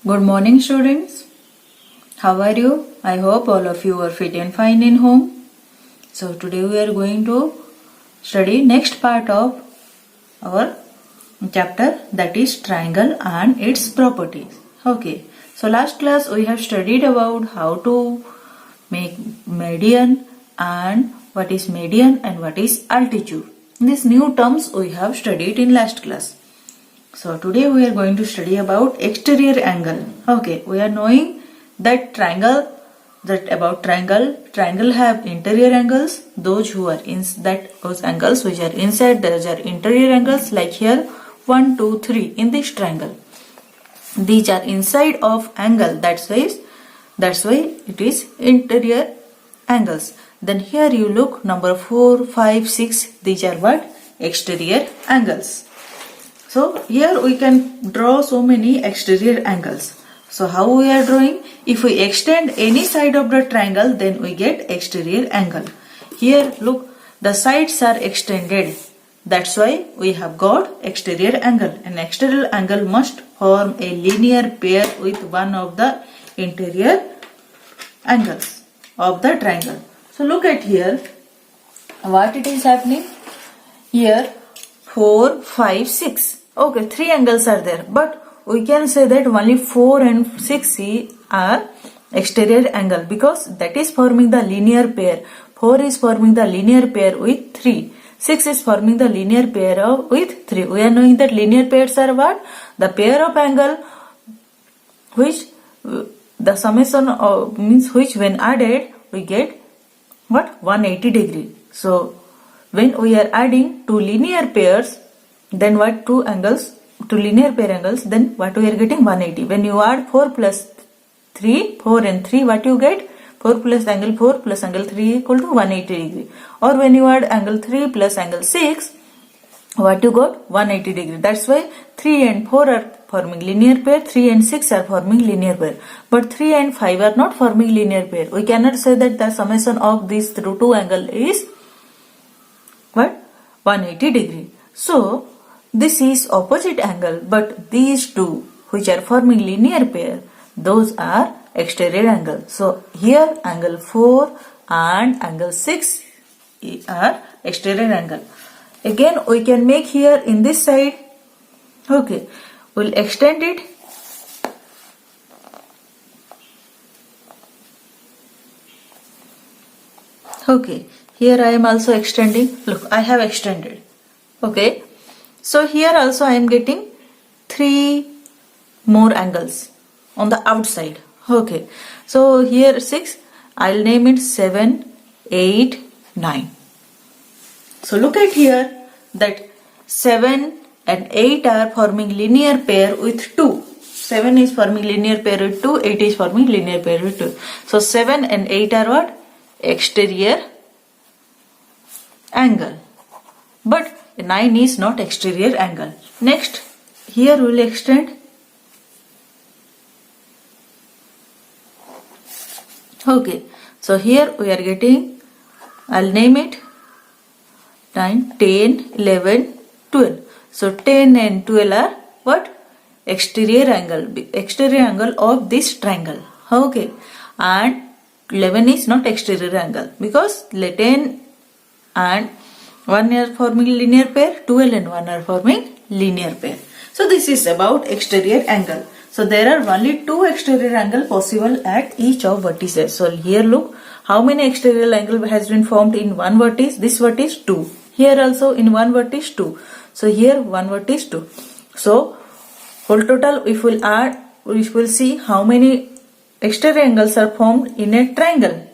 Good morning, students. How are you? I hope all of you are fit and fine in home. So today we are going to study next part of our chapter, that is triangle and its properties. Okay. So last class we have studied about how to make median and what is median and what is altitude. These new terms we have studied in last class. So today we are going to study about exterior angle. Okay, we are knowing that triangle have interior angles. Those angles which are inside, those are interior angles, like here 1, 2, 3 in this triangle. These are inside of angle, that's why it is interior angles. Then here you look, number 4, 5, 6, these are what? Exterior angles. So here we can draw so many exterior angles. So how we are drawing? If we extend any side of the triangle, then we get exterior angle. Here look, the sides are extended. That's why we have got exterior angle. An exterior angle must form a linear pair with one of the interior angles of the triangle. So look at here, what it is happening. Here 4, 5, 6. Okay, 3 angles are there, but we can say that only 4 and 6 are exterior angle because that is forming the linear pair. 4 is forming the linear pair with 3. 6 is forming the linear pair with 3. We are knowing that linear pairs are what? The pair of angle which the summation of, means which when added we get what? 180 degree. So when we are adding two linear pairs, then what? Two linear pair angles, then what we are getting? 180. When you add 4 plus 3, 4 and 3, what you get? 4 plus angle 4 plus angle 3 equal to 180 degree. Or when you add angle 3 plus angle 6, what you got? 180 degree. That's why 3 and 4 are forming linear pair, 3 and 6 are forming linear pair. But 3 and 5 are not forming linear pair. We cannot say that the summation of these two angle is what? 180 degree. So this is opposite angle, but these two which are forming linear pair, those are exterior angle. So here angle 4 and angle 6 are exterior angle. Again we can make here in this side. Okay, we'll extend it. Okay, here I am also extending. Look, I have extended. Okay, so here also I am getting 3 more angles on the outside. Okay, so here 6, I'll name it 7, 8, 9. So look at here that 7 and 8 are forming linear pair with 2. 7 is forming linear pair with 2, 8 is forming linear pair with 2. So 7 and 8 are what? Exterior angle. But 9 is not exterior angle. Next, here we will extend. Okay, so here we are getting, I'll name it 9, 10, 11, 12. So 10 and 12 are what? Exterior angle of this triangle. Okay, and 11 is not exterior angle because 10 and 1 are forming linear pair, 12 and 1 are forming linear pair. So this is about exterior angle. So there are only 2 exterior angle possible at each of vertices. So here look, how many exterior angle has been formed in one vertex? This vertex 2. Here also in one vertex 2. So here one vertex 2. So whole total if we will add, we will see how many exterior angles are formed in a triangle.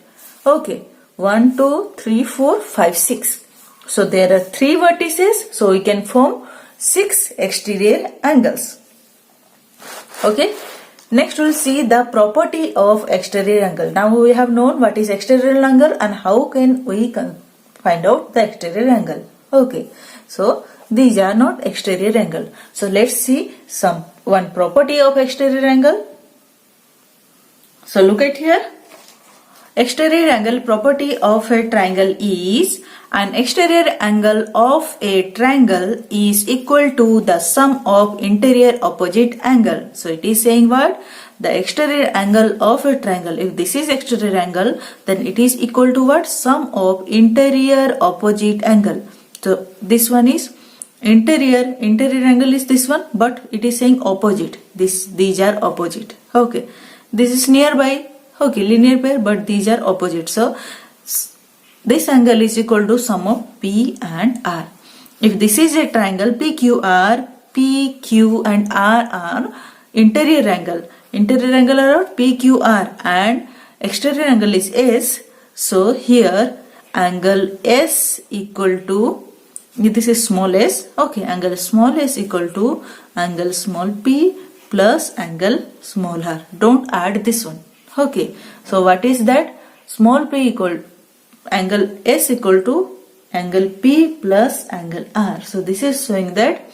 Okay, 1, 2, 3, 4, 5, 6. So there are 3 vertices, so we can form 6 exterior angles. Okay, next we will see the property of exterior angle. Now we have known what is exterior angle and how can we find out the exterior angle. Okay, so these are not exterior angle. So let's see one property of exterior angle. So look at here. Exterior angle property of a triangle is An exterior angle of a triangle is equal to the sum of interior opposite angle. So it is saying what? The exterior angle of a triangle. If this is exterior angle, then it is equal to what? Sum of interior opposite angle. So this one is interior angle is this one, but it is saying opposite. These are opposite. Okay. This is nearby. Okay, linear pair, but these are opposite. So this angle is equal to sum of P and R. If this is a triangle PQR, PQ and R are interior angle. Interior angle are PQR and exterior angle is S. So here angle S equal to, this is small s. Okay, angle small s equal to angle small p plus angle small r. Don't add this one. Okay, so what is that? Small p equal angle S equal to angle P plus angle R. So this is showing that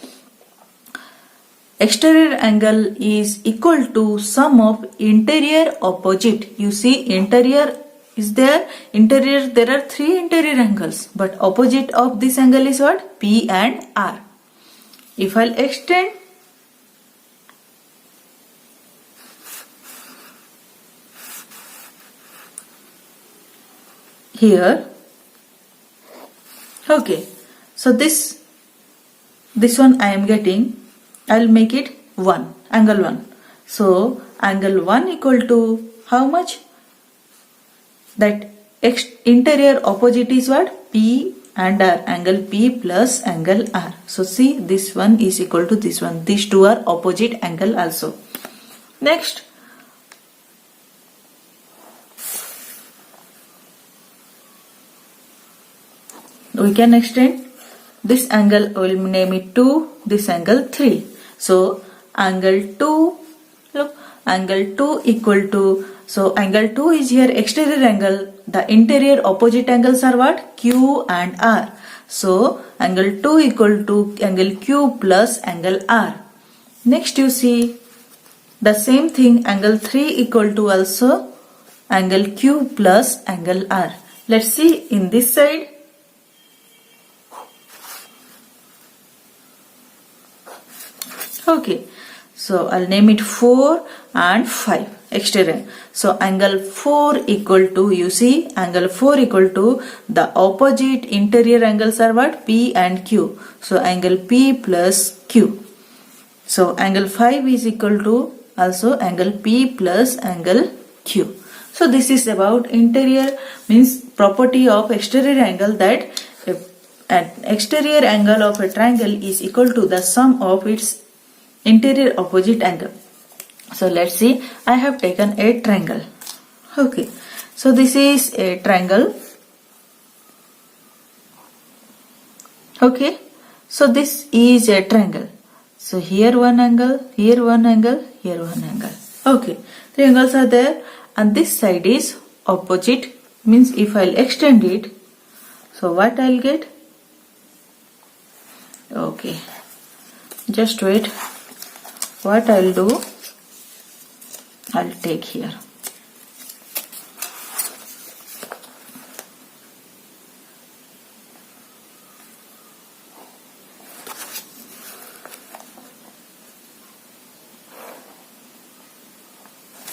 exterior angle is equal to sum of interior opposite. You see interior is there. Interior, there are three interior angles, but opposite of this angle is what? P and R. If I'll extend here, okay, so this one I am getting, I'll make it 1, angle 1. So angle 1 equal to how much? That interior opposite is what? P and R, angle P plus angle R. So see, this one is equal to this one. These two are opposite angle also. Next, we can extend this angle, we will name it 2, this angle 3. So angle 2, look, angle 2 equal to, so angle 2 is here exterior angle. The interior opposite angles are what? Q and R. So angle 2 equal to angle Q plus angle R. Next you see the same thing, angle 3 equal to also angle Q plus angle R. Let's see in this side. Okay, so I'll name it 4 and 5 exterior. So angle 4 equal to, you see, angle 4 equal to the opposite interior angles are what? P and Q. So angle P plus Q. So angle 5 is equal to also angle P plus angle Q. So this is about interior, means property of exterior angle, that an exterior angle of a triangle is equal to the sum of its interior opposite angle. So let's see, I have taken a triangle. Okay, so this is a triangle. Okay, so this is a triangle. So here one angle, here one angle, here one angle. Okay, three angles are there, and this side is opposite, means if I'll extend it, so what I'll get? Okay, just wait. What I'll do, I'll take here.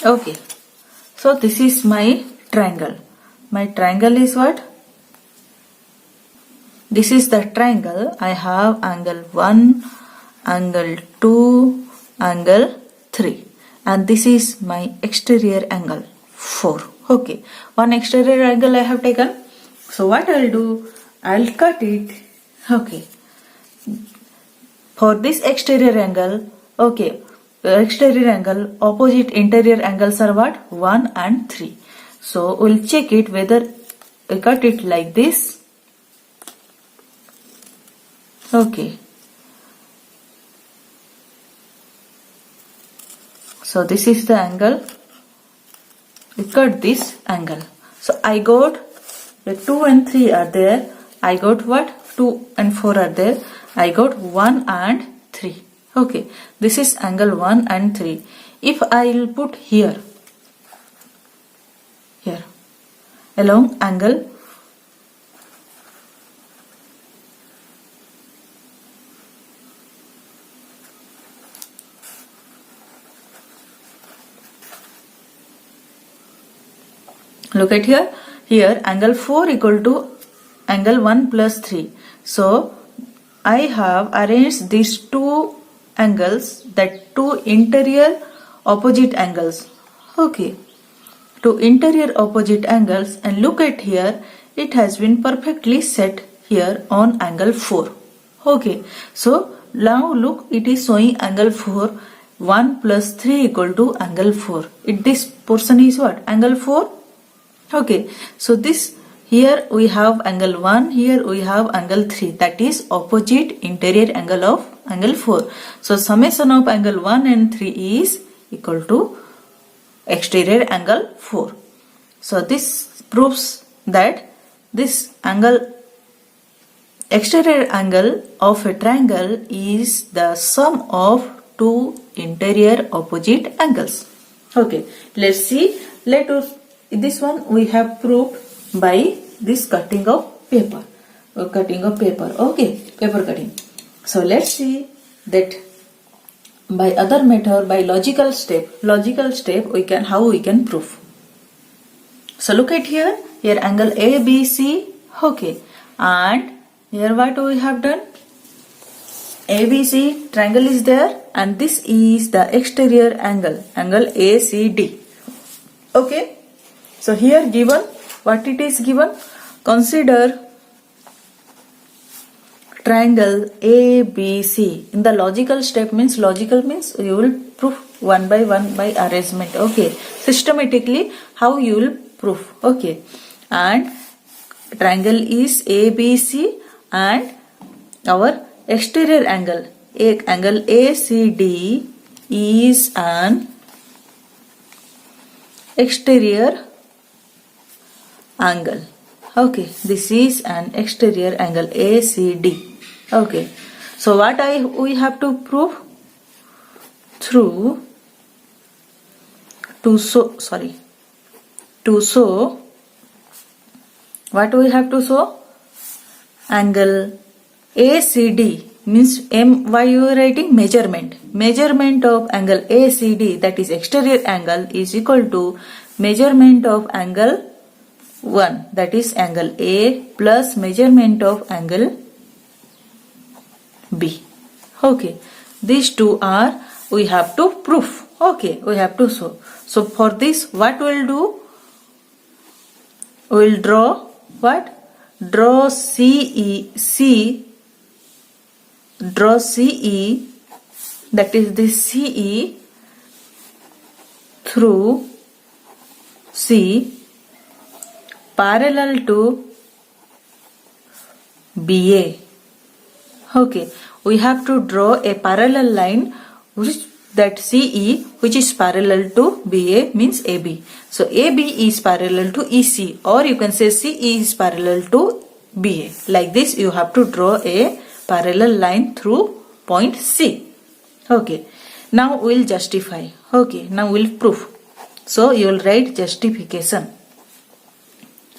Okay, so this is my triangle. My triangle is what? This is the triangle. I have angle 1, angle 2, angle 3, and this is my exterior angle 4. Okay, one exterior angle I have taken. So what I'll do, I'll cut it. Okay, for this exterior angle, okay, exterior angle opposite interior angles are what? 1 and 3. So we'll check it whether we cut it like this. Okay, so this is the angle. We cut this angle. So I got the 2 and 3 are there. I got what? 2 and 4 are there. I got 1 and 3. Okay, this is angle 1 and 3. If I will put here along angle Look at here. Here angle 4 equal to angle 1 plus 3. So I have arranged these two angles, that two interior opposite angles. Okay. Two interior opposite angles, and look at here, it has been perfectly set here on angle 4. Okay. So now look, it is showing angle 4. 1 plus 3 equal to angle 4. This portion is what? Angle 4. Okay. So this, here we have angle 1, here we have angle 3. That is opposite interior angle of angle 4. So summation of angle 1 and 3 is equal to exterior angle 4. So this proves that this angle, exterior angle of a triangle, is the sum of two interior opposite angles. Okay, let's see. This one we have proved by this cutting of paper. Okay, paper cutting. So let's see that by other method, by logical step how we can prove. So look at here angle ABC. Okay, and here what we have done, ABC triangle is there, and this is the exterior angle ACD. Okay, so here given what it is given, consider triangle ABC. In the logical step means you will prove one by one by arrangement. Okay, systematically how you will prove. Okay, and triangle is ABC, and our exterior angle ACD is an exterior angle. Okay, this is an exterior angle ACD. Okay, so what we have to prove? To show what we have to show? Angle ACD means why you are writing measurement of angle ACD, that is exterior angle, is equal to measurement of angle 1, that is angle A, plus measurement of angle B. Okay, these two are we have to prove. Okay, we have to show. So for this what we'll do? We'll draw what? Draw CE, that is this CE through C parallel to BA. Okay, we have to draw a parallel line that CE which is parallel to BA means AB. So AB is parallel to EC, or you can say CE is parallel to BA. Like this you have to draw a parallel line through point C. Okay, now we'll justify. Okay, now we'll prove. So you will write justification.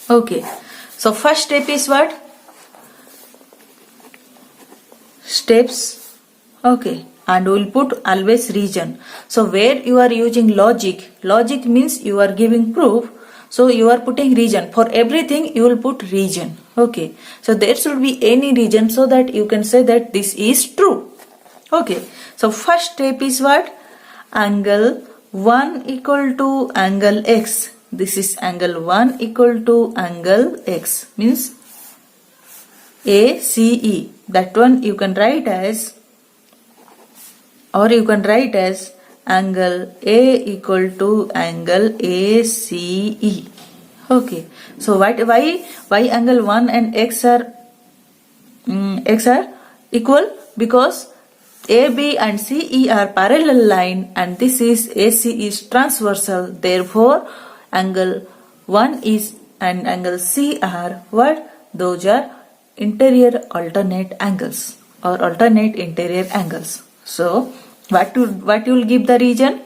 Okay, so first step is what? Steps. Okay, and we'll put always region. So where you are using logic means you are giving proof, so you are putting region. For everything you will put region. Okay, so there should be any region so that you can say that this is true. Okay, so first step is what? Angle 1 equal to angle X. This is angle 1 equal to angle X, means ACE. That one you can write as, or you can write as angle A equal to angle ACE. Okay, so why angle 1 and X are equal? Because AB and CE are parallel line, and this is AC is transversal. Therefore angle 1 is and angle C are what? Those are interior alternate angles or alternate interior angles. So what you will give the region?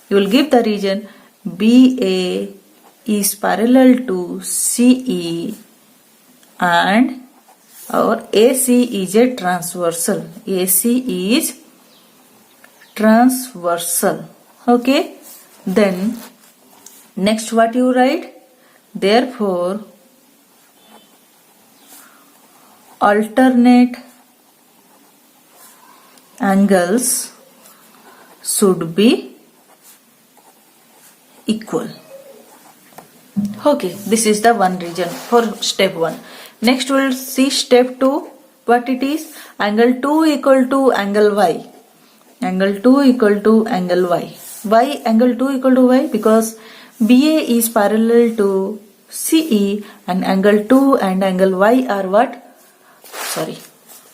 You will give the region BA is parallel to CE and our AC is a transversal. AC is transversal. Okay, then next what you write? Therefore, alternate angles should be equal. Okay, this is the one reason for step 1. Next we will see step 2. What it is? Angle 2 equal to angle y. Angle 2 equal to angle y. Why angle 2 equal to y? Because BA is parallel to CE and angle 2 and angle y are what? Sorry.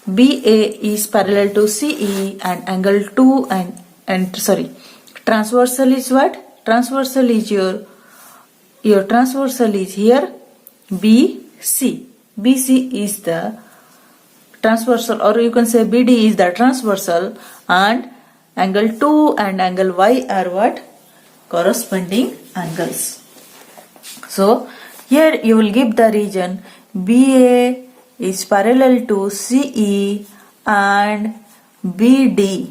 BA is parallel to CE and angle 2 and transversal is what? Transversal is your transversal is here BC. BC is the transversal, or you can say BD is the transversal, and angle 2 and angle Y are what? Corresponding angles. So here you will give the region BA is parallel to CE and BD.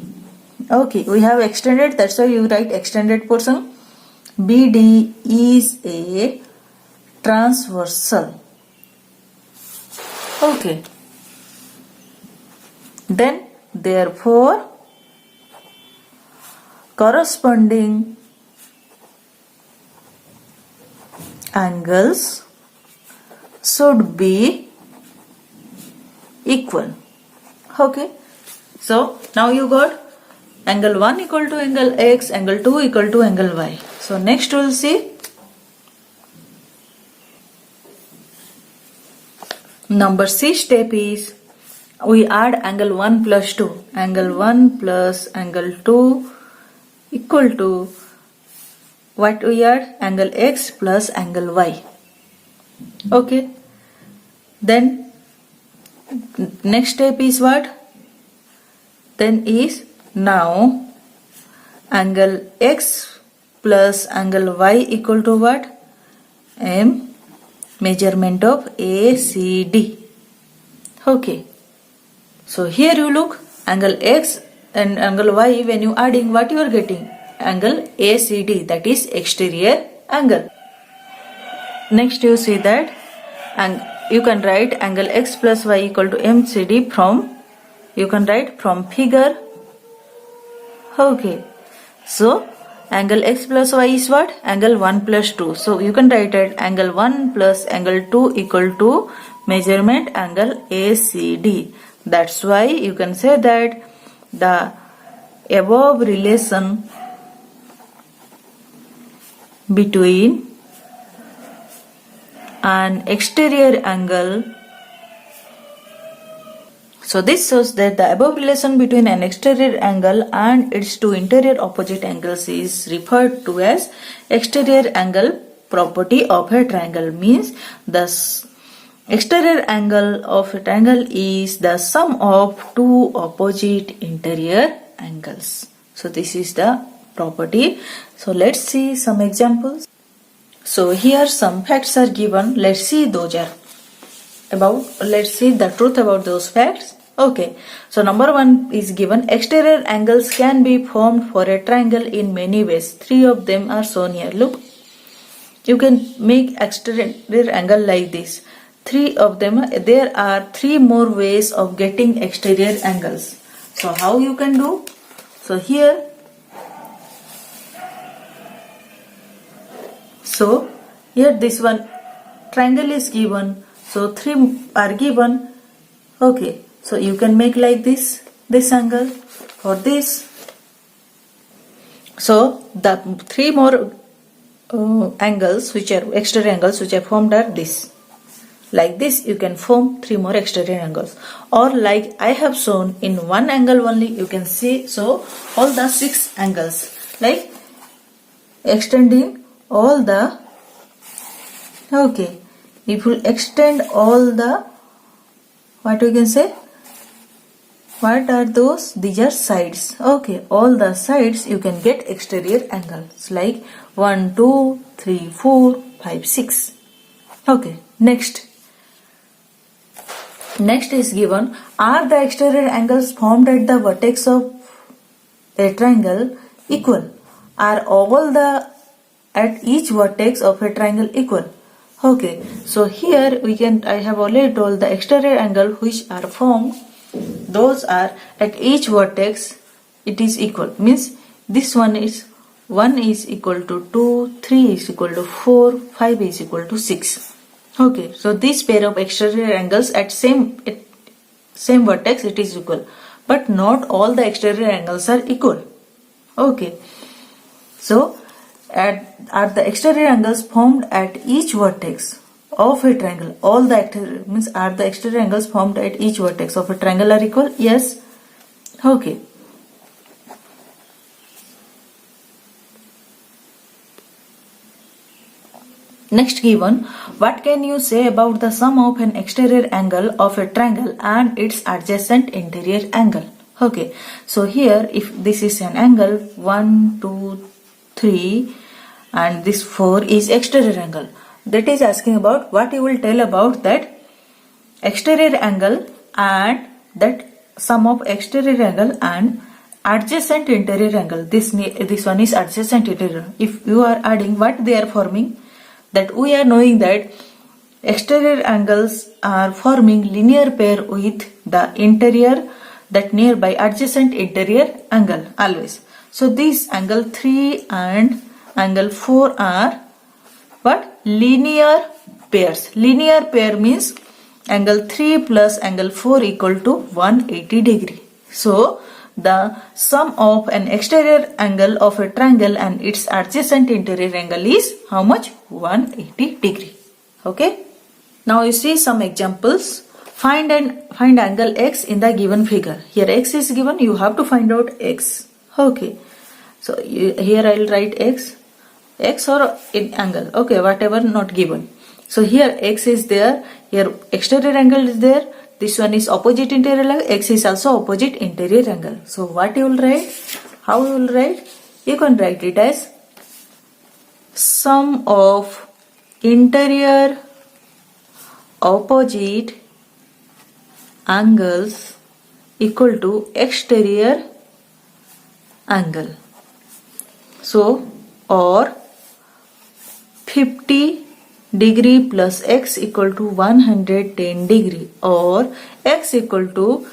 Okay, we have extended, that's why you write extended portion. BD is a transversal. Okay. Then, therefore, corresponding angles should be equal. Okay. So, now you got angle 1 equal to angle X, angle 2 equal to angle Y. So, next we will see number C step is we add angle 1 plus 2. Angle 1 plus angle 2 equal to what we add? Angle X plus angle Y. Okay. Then next step is what? Then is now angle X plus angle Y equal to what? M, measurement of ACD. Okay. So here you look, angle X and angle Y, when you adding, what you are getting? Angle ACD, that is exterior angle. Next you see that, and you can write angle X plus Y equal to MCD from, you can write from figure. Okay. So angle X plus Y is what? Angle 1 plus 2. So you can write it angle 1 plus angle 2 equal to measurement angle ACD. That's why you can say that the above relation between an exterior angle. So this shows that the above relation between an exterior angle and its two interior opposite angles is referred to as exterior angle property of a triangle. Means the exterior angle of a triangle is the sum of two opposite interior angles. So this is the property. So let's see some examples. So here some facts are given. Let's see those are about. Let's see the truth about those facts. Okay. So number 1 is given. Exterior angles can be formed for a triangle in many ways. 3 of them are shown here. Look. You can make exterior angle like this. 3 of them. There are 3 more ways of getting exterior angles. So how you can do? So here. So here this one triangle is given. So 3 are given. Okay. So you can make like this angle or this. So the 3 more angles which are exterior angles which are formed are this. Like this you can form 3 more exterior angles, or like I have shown in one angle only you can see. So all the 6 angles, like extending all the, okay, if you extend all the, what we can say, what are those? These are sides. Okay, all the sides you can get exterior angles like 1, 2, 3, 4, 5, 6. Okay, next is given, are the exterior angles formed at the vertex of a triangle equal? Are all the at each vertex of a triangle equal? Okay, so here I have already told the exterior angle which are formed, those are at each vertex it is equal, means this one is 1 is equal to 2, 3 is equal to 4, 5 is equal to 6. Okay, so this pair of exterior angles at same vertex it is equal, but not all the exterior angles are equal. Okay, so are the exterior angles formed at each vertex of a triangle? All the exterior means are the exterior angles formed at each vertex of a triangle are equal? Yes. Okay. Next given, what can you say about the sum of an exterior angle of a triangle and its adjacent interior angle? Okay, so here if this is an angle 1, 2, 3 and this 4 is exterior angle. That is asking about what you will tell about that exterior angle and that sum of exterior angle and adjacent interior angle. This one is adjacent interior. If you are adding what they are forming, that we are knowing that exterior angles are forming linear pair with the interior that nearby adjacent interior angle always. So this angle 3 and angle 4 are what? Linear pairs. Linear pair means angle 3 plus angle 4 equal to 180 degree. So the sum of an exterior angle of a triangle and its adjacent interior angle is how much? 180 degree. Okay. Now you see some examples. Find angle x in the given figure. Here x is given. You have to find out x. Okay. So here I will write x or in angle. Okay, whatever not given. So here x is there. Here exterior angle is there. This one is opposite interior angle. X is also opposite interior angle. So what you will write? How you will write? You can write it as sum of interior opposite angles equal to exterior angle. So or 50 degree plus x equal to 110 degree, or x equal to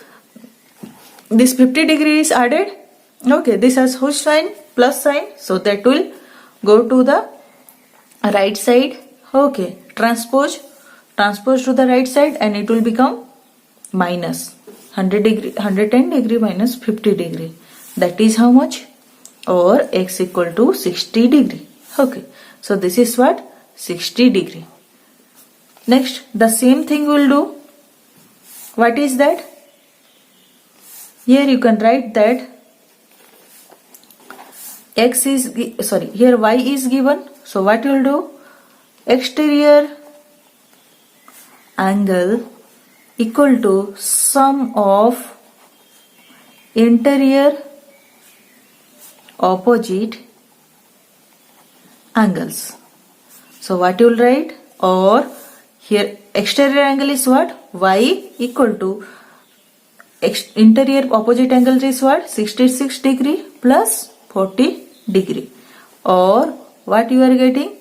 this 50 degree is added. Okay, this has which sign? Plus sign. So that will go to the right side. Okay, transpose to the right side and it will become minus 110 degree minus 50 degree. That is how much? Or x equal to 60 degree. Okay, so this is what? 60 degree. Next, the same thing will do. What is that? Here you can write that here y is given. So what you will do? Exterior angle equal to sum of interior opposite angles. So what you will write? Or here exterior angle is what? Y equal to interior opposite angle is what? 66 degree plus 40 degree. Or what you are getting?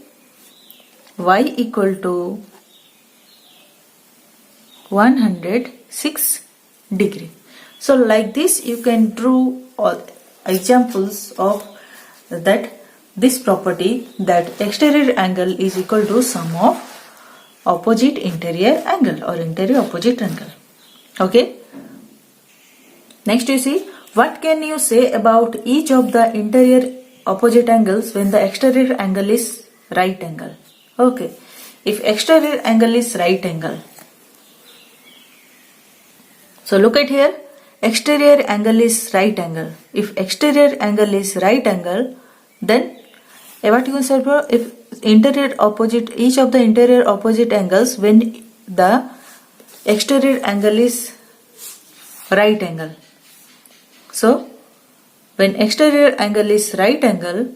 Y equal to 106 degree. So like this you can draw all examples of that this property, that exterior angle is equal to sum of opposite interior angle or interior opposite angle. Okay. Next you see, what can you say about each of the interior opposite angles when the exterior angle is right angle? Okay. If exterior angle is right angle, so look at here, exterior angle is right angle. If exterior angle is right angle, then what you can say, if interior opposite, each of the interior opposite angles when the exterior angle is right angle. So when exterior angle is right angle,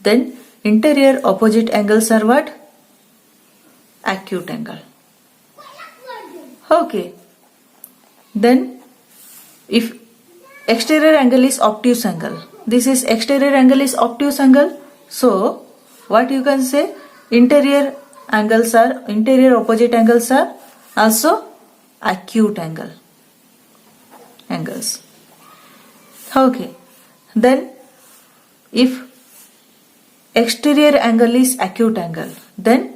then interior opposite angles are what? Acute angle. Okay. Then if exterior angle is obtuse angle, this is exterior angle is obtuse angle. So what you can say? Interior angles are, interior opposite angles are also acute angles. Okay. Then if exterior angle is acute angle, then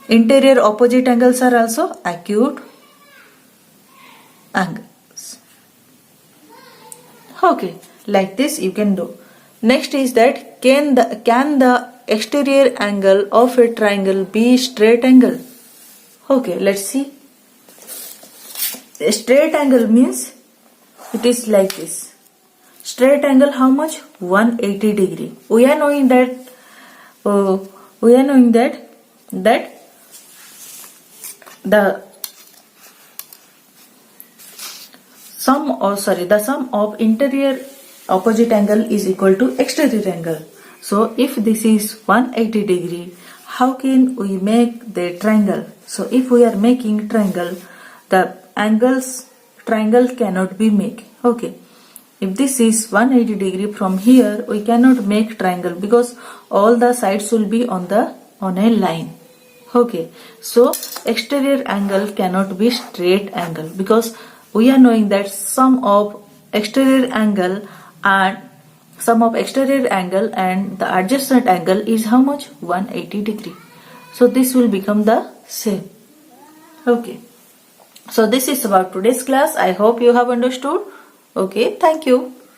interior opposite angles are also acute angles. Okay, like this you can do. Next is that can the exterior angle of a triangle be straight angle? Okay, let's see. A straight angle means it is like this. Straight angle how much? 180 degree. We are knowing that the sum of interior opposite angle is equal to exterior angle. So if this is 180 degree, how can we make the triangle? So if we are making triangle, the triangle cannot be made. Okay. If this is 180 degree, from here we cannot make triangle because all the sides will be on a line. Okay. So exterior angle cannot be straight angle because we are knowing that sum of exterior angle and the adjacent angle is how much? 180 degree. So this will become the same. Okay. So this is about today's class. I hope you have understood. Okay, thank you.